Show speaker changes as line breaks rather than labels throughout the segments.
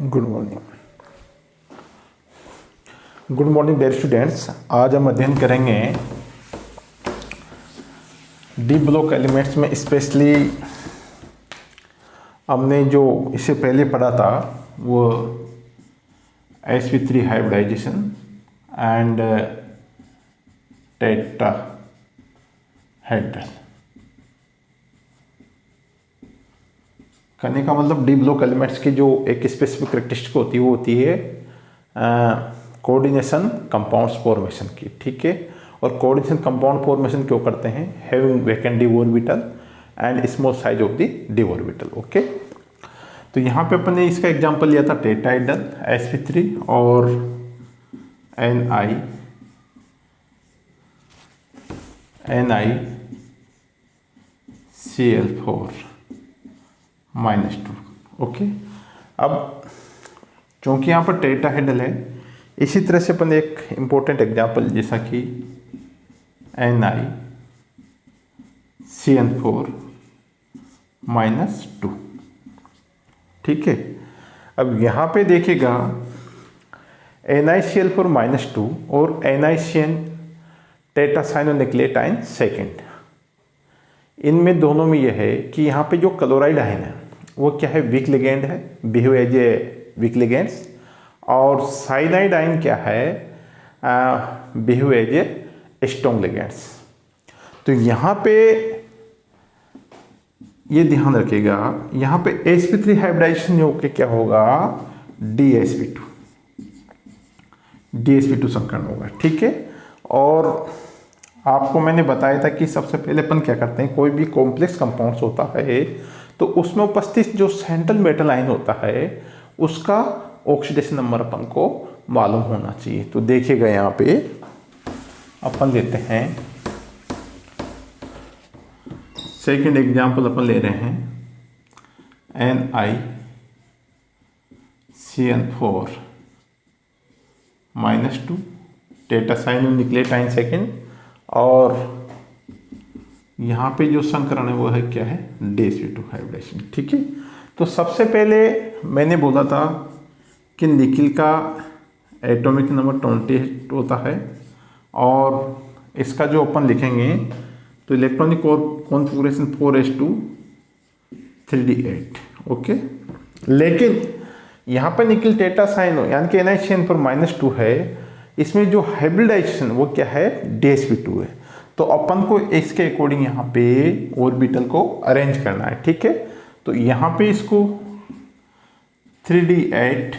Good morning dear students. आज हम अध्ययन करेंगे डी ब्लॉक एलिमेंट्स में। स्पेशली हमने जो इससे पहले पढ़ा था वो sp3 हाइब्रिडाइजेशन एंड टेट्राहेड्रल। कहने का मतलब डी ब्लॉक एलिमेंट्स की जो एक स्पेसिफिक कैरेक्टरिस्टिक होती है वो होती है कोऑर्डिनेशन कंपाउंड्स फॉर्मेशन की। ठीक है, और कोऑर्डिनेशन कंपाउंड फॉर्मेशन क्यों करते हैं? Having vacant D orbital and small size of the D orbital. Okay, तो यहाँ पे अपन ने इसका एग्जांपल लिया था टेट्राहेड्रल sp3 और NiCl4 -2। ओके, अब चूंकि यहाँ पर टेट्राहेड्रल है, इसी तरह से अपन एक इम्पोर्टेंट एग्जांपल जैसा कि NiCl4 -2। ठीक है, अब यहाँ पे देखिएगा NiCl4 -2 और NiCN टेट्रासाइनोन्यूक्लियोटाइड सेकेंड, इनमें दोनों में यह है कि यहाँ पे जो क्लोराइड आयन है वो क्या है? वीक लिगेंड है, behave as a weak ligands. और साइनाइड आयन क्या है? Behave as a strong ligands. तो यहाँ पे ये ध्यान रखिएगा, यहाँ पे sp3 हाइब्रिडाइजेशन होकर क्या होगा? DsP2 संकरण होगा। ठीक है, और आपको मैंने बताया था कि सबसे पहले अपन क्या करते हैं, कोई भी कॉम्प्लेक्स कंपाउंड्स होता है तो उसमें उपस्थित जो सेंट्रल मेटल आयन होता है उसका ऑक्सीडेशन नंबर अपन को मालूम होना चाहिए। तो देखिएगा यहाँ पे अपन लेते हैं सेकंड एग्जांपल, अपन ले रहे हैं NiCl4 -2 टेट्रासाइनोन्यूक्लियोटाइड सेकेंड, और यहाँ पे जो संकरण है वो है क्या है? DsP2 hybridisation. ठीक है, तो सबसे पहले मैंने बोला था कि निकिल का एटॉमिक नंबर 28 होता है, और इसका जो अपन लिखेंगे तो electronic configuration 4s2 3d8। Okay, लेकिन यहाँ पर निकिल टेट्रासाइनो यानी कि NiCl4 -2 है, इसमें जो हाइब्रिडाइजेशन वो क्या है? DsP2 है। तो अपन को इसके अकॉर्डिंग यहाँ पे ऑर्बिटल को अरेंज करना है। ठीक है, तो यहाँ पे इसको 3d8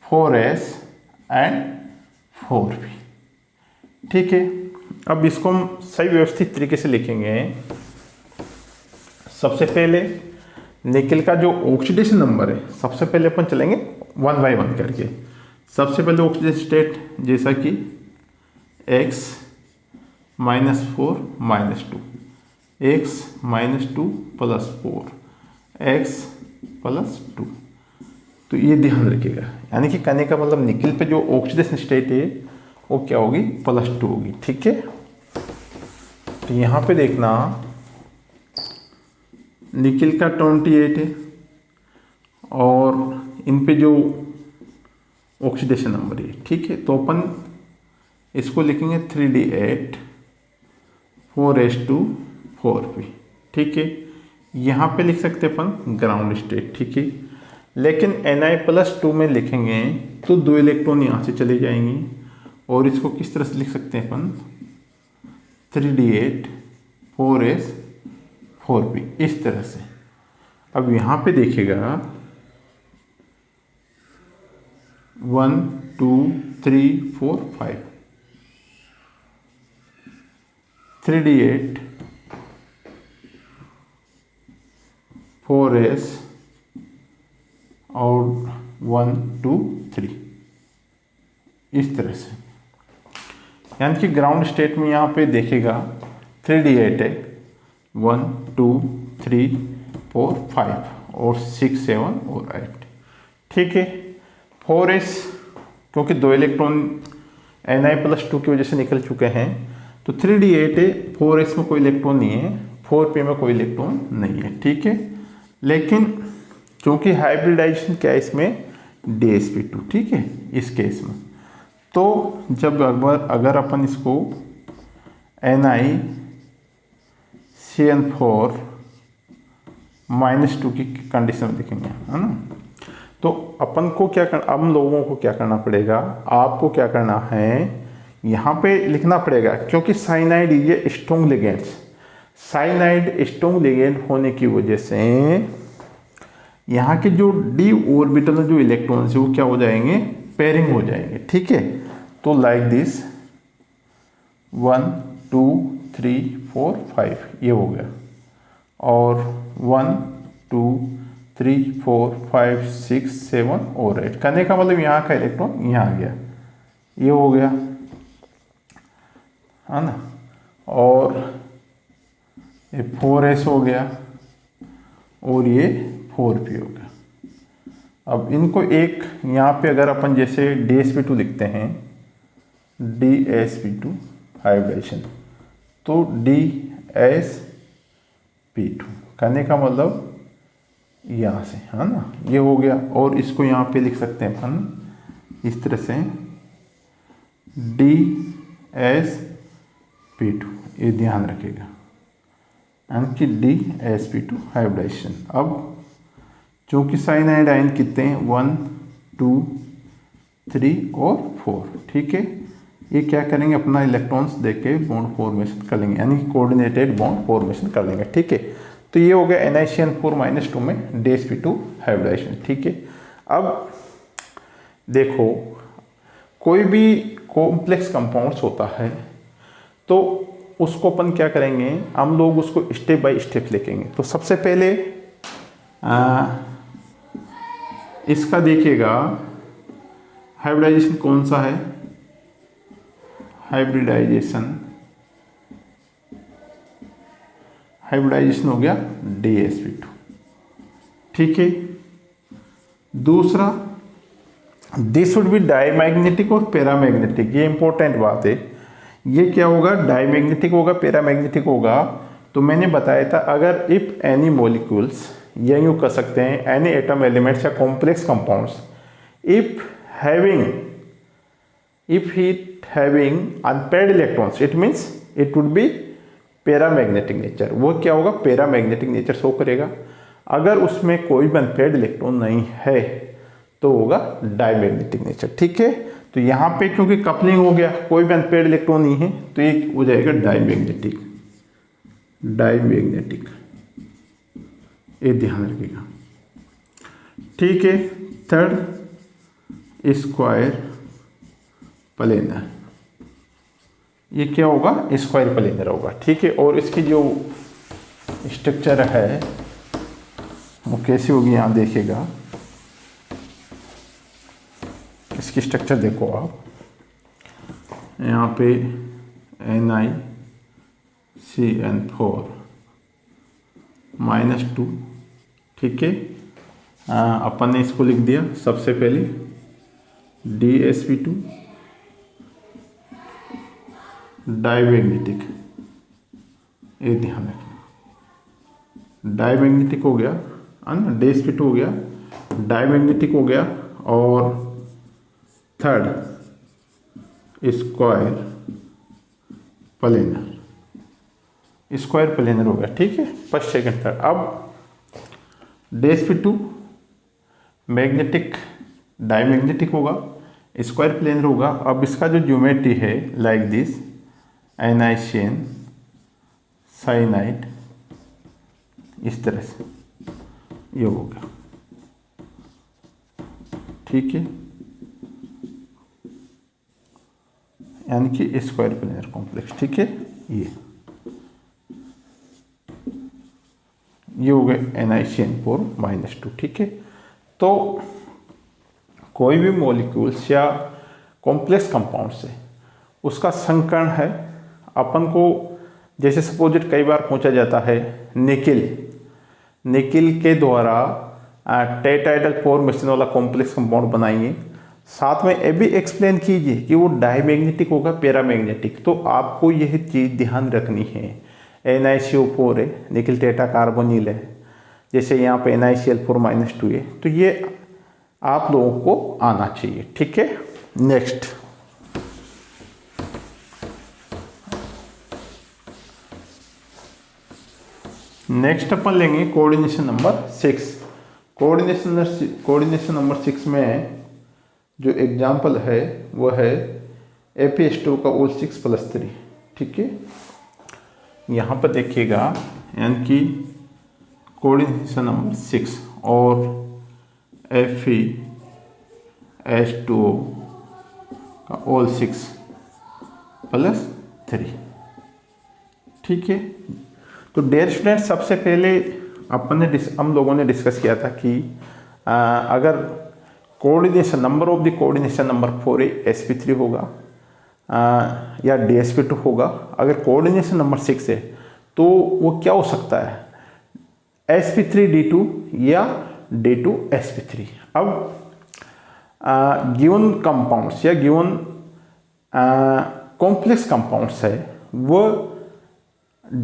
4s एंड 4p। ठीक है, अब इसको हम सही व्यवस्थित तरीके से लिखेंगे। सबसे पहले निकिल का जो ऑक्सीडेशन नंबर है, सबसे पहले अपन चलेंगे 1 बाय 1 करके। सबसे पहले ऑक्सीडेशन स्टेट जैसा कि x -4 -2, x -2 + 4, x +2। तो ये ध्यान रखिएगा, यानी कि कहने का मतलब निकिल पे जो ऑक्सीडेशन स्टेट है वो क्या होगी? +2 होगी। ठीक है, तो यहाँ पे देखना निकिल का 28 है और इन पे जो ऑक्सीडेशन नंबर है। ठीक है, तो अपन इसको लिखेंगे 3d8 4s2 4p। ठीक है, यहाँ पे लिख सकते हैं अपन ग्राउंड स्टेट। ठीक है, लेकिन Ni+2 में लिखेंगे तो 2 इलेक्ट्रॉन यहाँ से चले जाएंगी, और इसको किस तरह से लिख सकते हैं अपन? 3d8 4s 4p, इस तरह से। अब यहाँ पे देखिएगा 1 2 3 4 5, 3d8 4s और 1 2 3, इस तरह से। यानी कि ग्राउंड स्टेट में यहाँ पे देखिएगा 3d8 है, 1 2 3 4 5 और 6 7 और 8। ठीक है, 4s क्योंकि 2 इलेक्ट्रॉन Ni+2 की वजह से निकल चुके हैं, तो 3d8 है, 4s में कोई इलेक्ट्रॉन नहीं है, 4p में कोई इलेक्ट्रॉन नहीं है। ठीक है, लेकिन क्योंकि हाइब्रिडाइजेशन क्या है इसमें, DsP2, ठीक है, इस केस में। तो जब अगर अपन इसको NiCN4 -2 की कंडीशन में देखेंगे, है ना, तो अपन को क्या करना, हम लोगों को क्या करना पड़ेगा, आपको क्या करना है, यहाँ पे लिखना पड़ेगा, क्योंकि साइनाइड ये strong ligands, cyanide strong ligand होने की वजह से यहाँ के जो d ऑर्बिटल में जो इलेक्ट्रॉन्स है वो क्या हो जाएंगे, पेयरिंग हो जाएंगे, ठीक है। तो लाइक दिस 1 2 3 4 5 ये हो गया, और 1 2 3 4 5 6 7 और 8, करने का मतलब यहाँ का इलेक्ट्रॉन यहाँ आ गया, ये हो गया, है ना, और ये 4s हो गया, और ये 4p हो गया। अब इनको एक यहाँ पे अगर अपन जैसे DsP2 लिखते हैं, DsP2 हाइब्रिडाइजेशन, तो DsP2 करने का मतलब यहाँ से, है ना, ये हो गया, और इसको यहाँ पे लिख सकते हैं अपन इस तरह से DsP2, ये ध्यान रखिएगा, यानी कि DsP2 हाइब्रिडाइजेशन। अब चूँकि साइनाइड आयन कितने हैं, 1 2 3 और 4, ठीक है, ये क्या करेंगे, अपना इलेक्ट्रॉन्स देके बॉन्ड फॉर्मेशन कर लेंगे, यानी कोऑर्डिनेटेड बॉन्ड फॉर्मेशन कर लेंगे, ठीक है। तो ये हो गया NiCN4 -2 में DsP2 हाइब्रिडाइजेशन, ठीक है। अब देखो, कोई भी कॉम्प्लेक्स कंपाउंड्स होता है तो उसको अपन क्या करेंगे, हम लोग उसको स्टेप बाय स्टेप लिखेंगे। तो सबसे पहले इसका देखिएगा हाइब्रिडाइजेशन कौन सा है, हाइब्रिडाइजेशन हो गया DsP2, ठीक है। दूसरा, दिस वुड बी डायमैग्नेटिक और पैरामैग्नेटिक, ये इंपॉर्टेंट बात है। ये क्या होगा, डायमैग्नेटिक होगा, पैरामैग्नेटिक होगा। तो मैंने बताया था, अगर इफ एनी मॉलिक्यूल्स, या यूँ कर सकते हैं एनी एटम एलिमेंट्स या complex compounds, if it having unpaired electrons, it means it would be paramagnetic nature. वो क्या होगा, पैरामैग्नेटिक नेचर शो करेगा। अगर उसमें कोई भी अनपेयर्ड इलेक्ट्रॉन नहीं है तो होगा डायमैग्नेटिक नेचर, ठीक है। तो यहाँ पे क्योंकि कपलिंग हो गया, कोई भी अनपेयर्ड इलेक्ट्रॉन नहीं है, तो ये हो जाएगा डायमैग्नेटिक, ये ध्यान रखिएगा, ठीक है। थर्ड, स्क्वायर प्लेनर, ये क्या होगा, स्क्वायर प्लेनर होगा, ठीक है। और इसकी जो स्ट्रक्चर है वो कैसी होगी, यहाँ देखिएगा, इसकी स्ट्रक्चर देखो आप, यहाँ पे NiCN4 -2, ठीक है। अपन ने इसको लिख दिया सबसे पहले DsP2 डायमैग्नेटिक, ये ध्यान रखना, डायमैग्नेटिक हो गया, है ना, DsP2 हो गया, डायमैग्नेटिक हो गया। और थर्ड, स्क्वायर प्लेनर हो गया, ठीक है, फर्स्ट सेकंड थर्ड। अब DsP2 मैग्नेटिक डायमैग्नेटिक होगा, स्क्वायर प्लेनर होगा। अब इसका जो ज्योमेट्री है लाइक दिस, NiCN साइनाइड, इस तरह से ये होगा, ठीक है, यानी कि स्क्वायर प्लेनर कॉम्प्लेक्स, ठीक है। ये हो गया NiCN4 -2, ठीक है। तो कोई भी मॉलिक्यूल्स या कॉम्प्लेक्स कंपाउंड से उसका संकरण है, अपन को जैसे सपोजिट कई बार पूछा जाता है, निकिल के द्वारा टेट्राहेड्रल फॉर्मेशन वाला कॉम्प्लेक्स कंपाउंड बनाइए, साथ में ये भी एक्सप्लेन कीजिए कि वो डायमैग्नेटिक होगा पैरामैग्नेटिक। तो आपको यह चीज़ ध्यान रखनी है, NiCO4 है, निकिल टेट्रा कार्बोनिल है, जैसे यहाँ पे NiCl4 -2 है, तो ये आप लोगों को आना चाहिए। ठीक है, नेक्स्ट अपन लेंगे कोऑर्डिनेशन नंबर 6। कोऑर्डिनेशन नंबर 6 में जो एग्जाम्पल है वो है ApH2 का OH6+3। ठीक है, यहाँ पर देखिएगा, यानी कि कोऑर्डिनेशन नंबर 6 और FeH2O का OH6+3। ठीक है, तो डियर स्टूडेंट, सबसे पहले हम लोगों ने डिस्कस किया था कि अगर coordination number of the coordination number 4 sp3 होगा या dsp2 होगा, अगर कोऑर्डिनेशन नंबर 6 है तो वो क्या हो सकता है, sp3d2 या d2 sp3। अब गिवन कंपाउंड्स या गिवन कॉम्प्लेक्स कंपाउंड्स है वो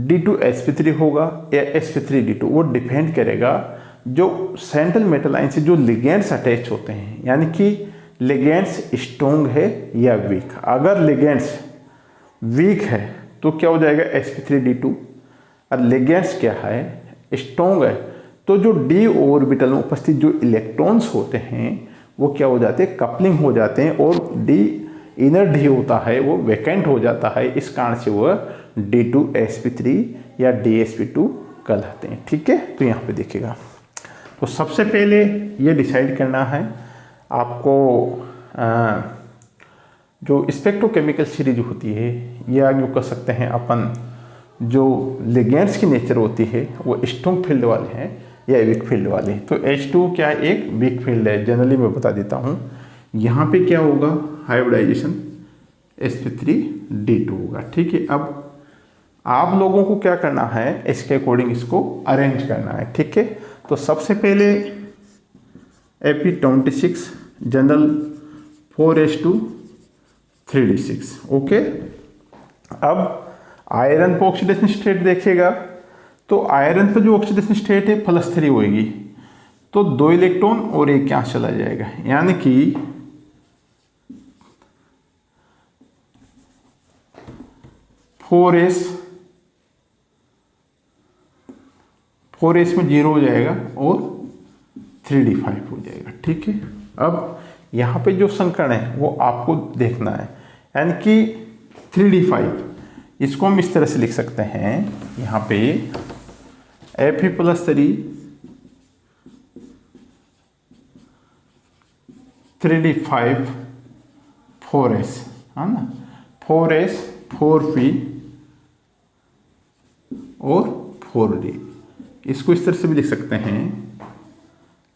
d2 sp3 होगा या sp3d2, वो डिपेंड करेगा जो सेंट्रल मेटल आयन से जो लिगेंड्स अटैच होते हैं, यानी कि लिगेंड्स स्ट्रॉन्ग है या वीक। अगर लिगेंड्स वीक है तो क्या हो जाएगा, sp3d2। और लिगेंड्स क्या है, स्ट्रॉन्ग है, तो जो d ऑर्बिटल में उपस्थित जो इलेक्ट्रॉन्स होते हैं वो क्या हो जाते हैं, कपलिंग हो जाते हैं, और इनर d होता है वो वैकेंट हो जाता है। इस कारण से वह d2 sp3 या dsp2 कहलाते हैं। ठीक है, तो यहाँ पे देखिएगा, तो सबसे पहले ये डिसाइड करना है आपको जो स्पेक्ट्रोकेमिकल सीरीज होती है, या जो कह सकते हैं अपन जो लिगेंड्स की नेचर होती है वो स्ट्रॉन्ग फील्ड वाले हैं या वीक फील्ड वाले हैं। तो H2 क्या है, एक वीक फील्ड है, जनरली मैं बता देता हूँ। यहाँ पे क्या होगा, हाइब्रिडाइजेशन sp3d2 होगा। ठीक है, अब आप लोगों को क्या करना है, इसके अकॉर्डिंग इसको अरेंज करना है। ठीक है, तो सबसे पहले Ap26 general 4s2 3d6। Okay, अब आयरन पर ऑक्सीडेशन स्टेट देखिएगा, तो आयरन पर जो ऑक्सीडेशन स्टेट है +3 होगी, तो 2 इलेक्ट्रॉन और एक यहाँ चला जाएगा, यानी कि 4s में 0 हो जाएगा और 3d5 हो जाएगा। ठीक है, अब यहाँ पे जो संकरण है वो आपको देखना है, यानी कि 3d5 इसको हम इस तरह से लिख सकते हैं, यहाँ पे Fe+3 3d5 4s है ना, 4s 4p और 4d, इसको इस तरह से भी लिख सकते हैं,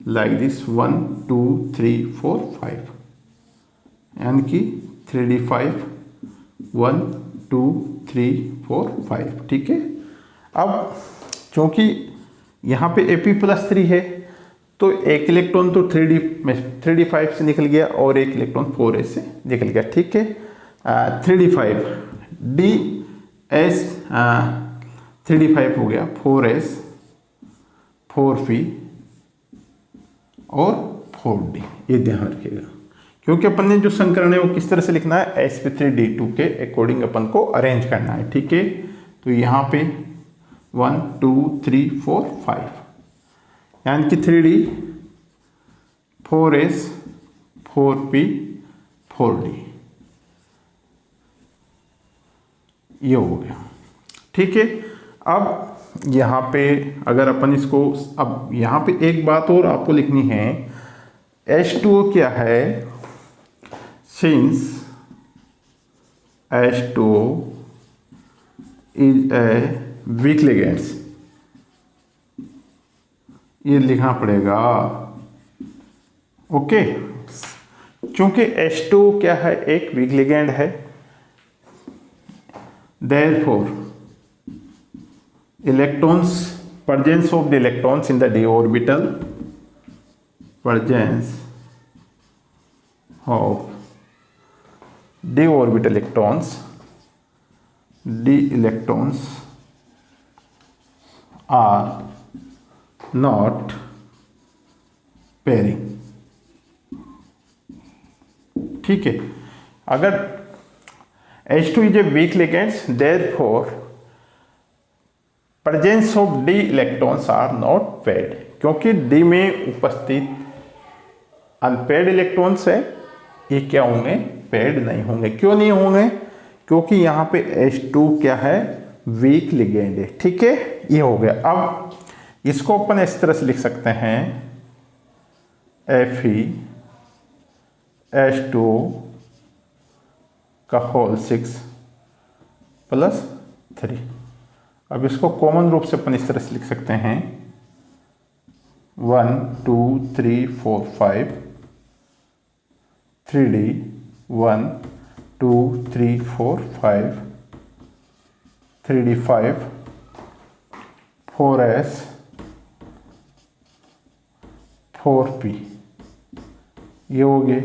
लाइक दिस 1 2 3 4 5, यानी कि 3d5 1 2 3 4 5। ठीक है, अब चूंकि यहाँ पे Ap+3 है तो एक इलेक्ट्रॉन तो 3d5 से निकल गया और एक इलेक्ट्रॉन 4s से निकल गया। ठीक है, 3d5 ds 3d5 हो गया, 4s 4p और 4d, ये ध्यान रखिएगा, क्योंकि अपन ने जो संकरण है वो किस तरह से लिखना है, sp3d2 के अकॉर्डिंग अपन को अरेंज करना है। ठीक है, तो यहाँ पे 1 2 3 4 5, यानी कि 3d 4s 4p 4d, ये हो गया। ठीक है, अब यहाँ पे अगर अपन इसको, अब यहाँ पे एक बात और आपको लिखनी है, H2O क्या है, since H2O is a weak ligands, ये लिखना पड़ेगा। ओके, चूंकि H2O क्या है, एक वीक लिगेंड है, therefore electrons, presence of the electrons in the d orbital, presence of d orbital electrons, d electrons are not pairing. ठीक है, अगर H2 is a weak ligands, therefore presence of D electrons are not paired, क्योंकि D में उपस्थित unpaired electrons है, ये क्या होंगे, पेयर्ड नहीं होंगे। क्यों नहीं होंगे, क्योंकि यहाँ पे H2 क्या है, वीक लिगेंड है। ठीक है, ये हो गया। अब इसको अपन इस तरह से लिख सकते हैं, FeH2 का होल 6 + 3। अब इसको कॉमन रूप से अपन इस तरह से लिख सकते हैं, 1 2 3 4 5 3D 1 2 3 4 5 3D 5 4S 4P, ये हो गए।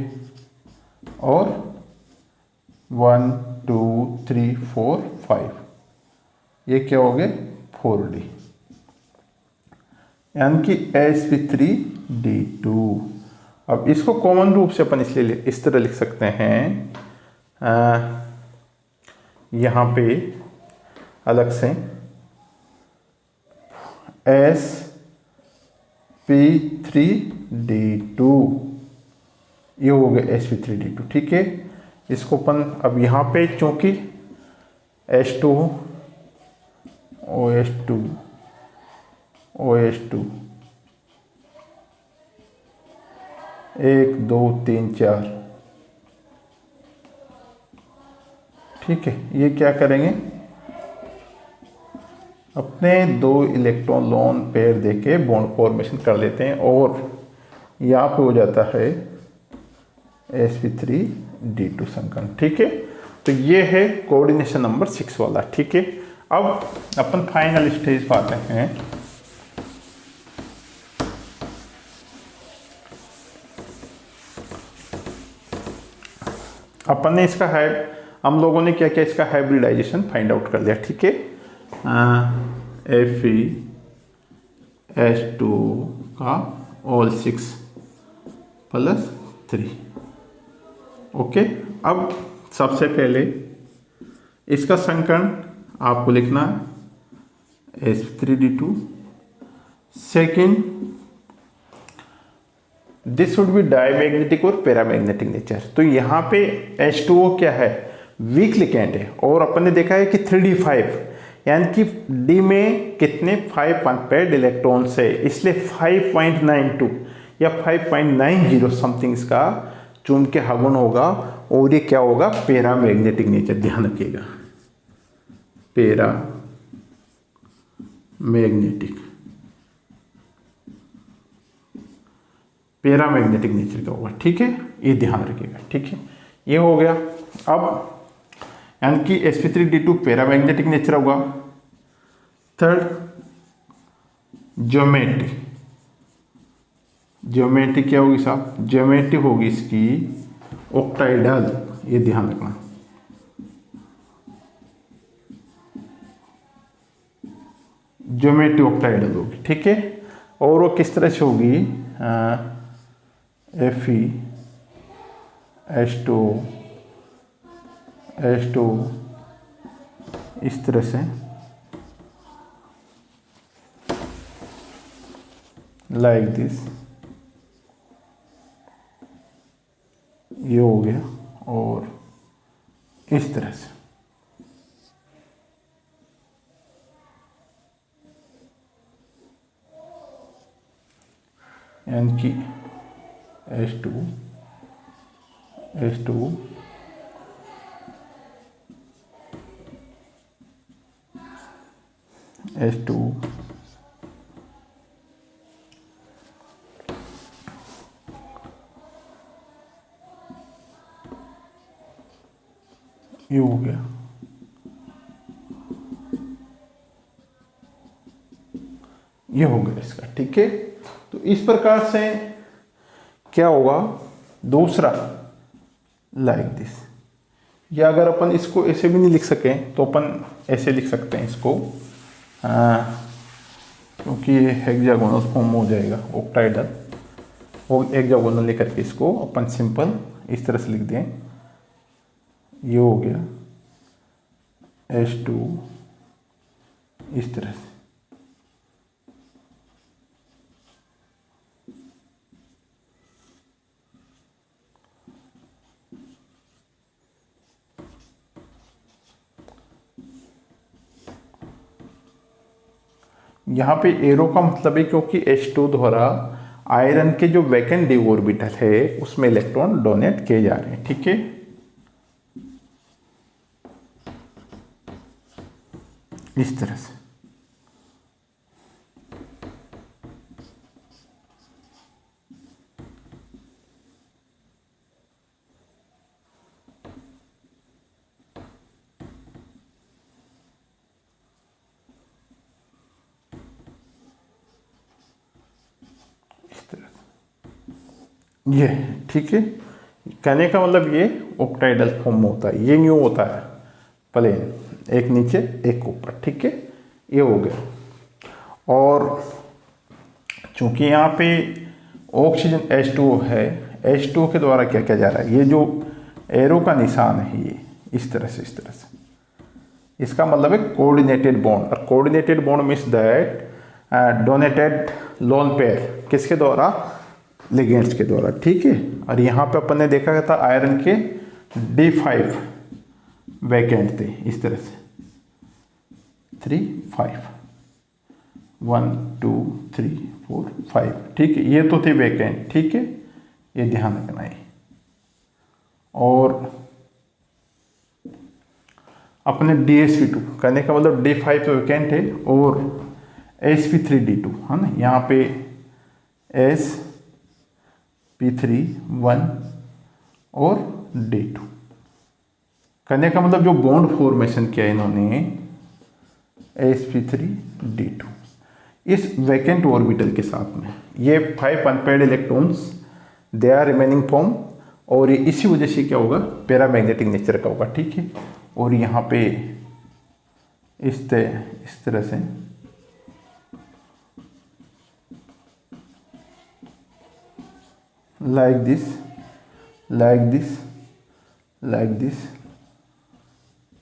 और 1 2 3 4 5, ये क्या हो गए, 4D, यानी कि sp3d2। अब इसको कॉमन रूप से अपन इसलिए इस तरह लिख सकते हैं, यहाँ पे अलग से sp3d2, ये हो गया sp3d2। ठीक है, इसको अपन अब यहाँ पे चूंकि H2 OH2 OH2 1 2 3 4, ठीक है, ये क्या करेंगे, अपने 2 इलेक्ट्रॉन लोन पेयर देके बॉन्ड फॉर्मेशन कर लेते हैं, और यहाँ पे हो जाता है sp3d2 संकरण। ठीक है, तो ये है कोऑर्डिनेशन नंबर 6 वाला। ठीक है, अब अपन फाइनल स्टेज पर आते हैं। अपन ने इसका हम लोगों ने क्या किया, इसका हाइब्रिडाइजेशन फाइंड आउट कर लिया। ठीक है, FeH2 का ऑल 6 + 3। ओके, अब सबसे पहले इसका संकरण आपको लिखना है sp3d2। Second, this would be diamagnetic और पैरामैग्नेटिक नेचर। तो यहाँ पे H2O क्या है, वीक लिगेंड है, और अपन ने देखा है कि 3d5, यानी कि D में कितने 5 अनपेयर्ड इलेक्ट्रॉन्स है, इसलिए 5.92 या 5.90 समथिंग इसका चुंबकीय आघूर्ण होगा, और ये क्या होगा, पैरामैग्नेटिक नेचर। ध्यान रखिएगा, पैरामैग्नेटिक नेचर का होगा। ठीक है, ये ध्यान रखिएगा। ठीक है, ये हो गया। अब यानी कि sp3d2 पैरामैग्नेटिक नेचर होगा। थर्ड, ज्योमेट्री क्या होगी साहब, ज्योमेट्री होगी इसकी ऑक्टाइडल, ये ध्यान रखना। ज्योमेट्री ऑक्टाइडल होगी। ठीक है, और वो किस तरह से होगी, FeH2 इस तरह से लाइक दिस, ये हो गया, और इस तरह से। यानी कि H2 ये हो गया, ये हो गया इसका। ठीक है, तो इस प्रकार से क्या होगा, दूसरा लाइक दिस, या अगर अपन इसको ऐसे भी नहीं लिख सकें तो अपन ऐसे लिख सकते हैं इसको, क्योंकि ये हेक्सागोनल फॉर्म हो जाएगा ऑक्टाइडल, और हेक्सागोनल लेकर के इसको अपन सिंपल इस तरह से लिख दें, ये हो गया H2 इस तरह से। यहाँ पे एरो का मतलब है क्योंकि H2 द्वारा आयरन के जो वैकेंट डी ऑर्बिटल है उसमें इलेक्ट्रॉन डोनेट किए जा रहे हैं, ठीक है। इस तरह से ये, ठीक है। कहने का मतलब ये ऑक्टाइडल फॉर्म होता है, ये न्यू होता है प्लेन, एक नीचे एक ऊपर, ठीक है। ये हो गया। और चूंकि यहाँ पे ऑक्सीजन H2O है, H2O के द्वारा क्या किया जा रहा है, ये जो एरो का निशान है ये इस तरह से, इस तरह से, इसका मतलब है कोऑर्डिनेटेड बॉन्ड। और coordinated bond means that donated lone pair, किसके द्वारा, लिगेंड्स के द्वारा, ठीक है। और यहाँ पे अपन ने देखा था आयरन के D5 वैकेंट थे इस तरह से, 3 5 1 2 3 4 5, ठीक है, ये तो थे वैकेंट, ठीक है, ये ध्यान रखना है। और अपने DsP2 कहने का मतलब D5 तो वैकेंट है और sp3d2 है ना, यहाँ पे sp3 1 और d2, कहने का मतलब जो बॉन्ड फॉर्मेशन किया इन्होंने sp3d2 इस वैकेंट ऑर्बिटल के साथ में, ये 5 unpaired electrons they are remaining form, और ये इसी वजह से क्या होगा, पैरामैग्नेटिक नेचर का होगा, ठीक है। और यहाँ पे इस तरह से like this, like this, like this,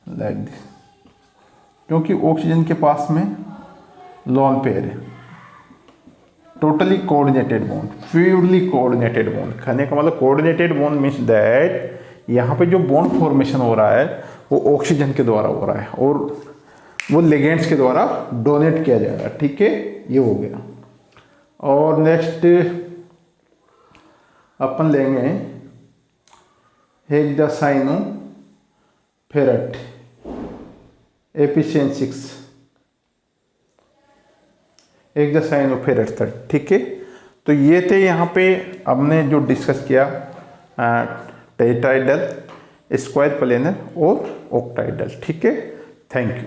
like this, क्योंकि ऑक्सीजन के पास में लोन पेयर है, totally coordinated bond, purely coordinated bond. कहने का मतलब कोऑर्डिनेटेड बॉन्ड मीन्स दैट यहाँ पे जो बॉन्ड फॉर्मेशन हो रहा है वो ऑक्सीजन के द्वारा हो रहा है और वो लिगेंड्स के द्वारा डोनेट किया जाएगा, ठीक है, ये हो गया। और नेक्स्ट अपन लेंगे हेक्सासाइनोफेरेट Fe6 हेक्सासाइनोफेरेट, ठीक है। तो ये थे यहाँ पे हमने जो डिस्कस किया टेट्राइडल, स्क्वायर प्लेनर और ऑक्टाइडल, ठीक है। Thank you.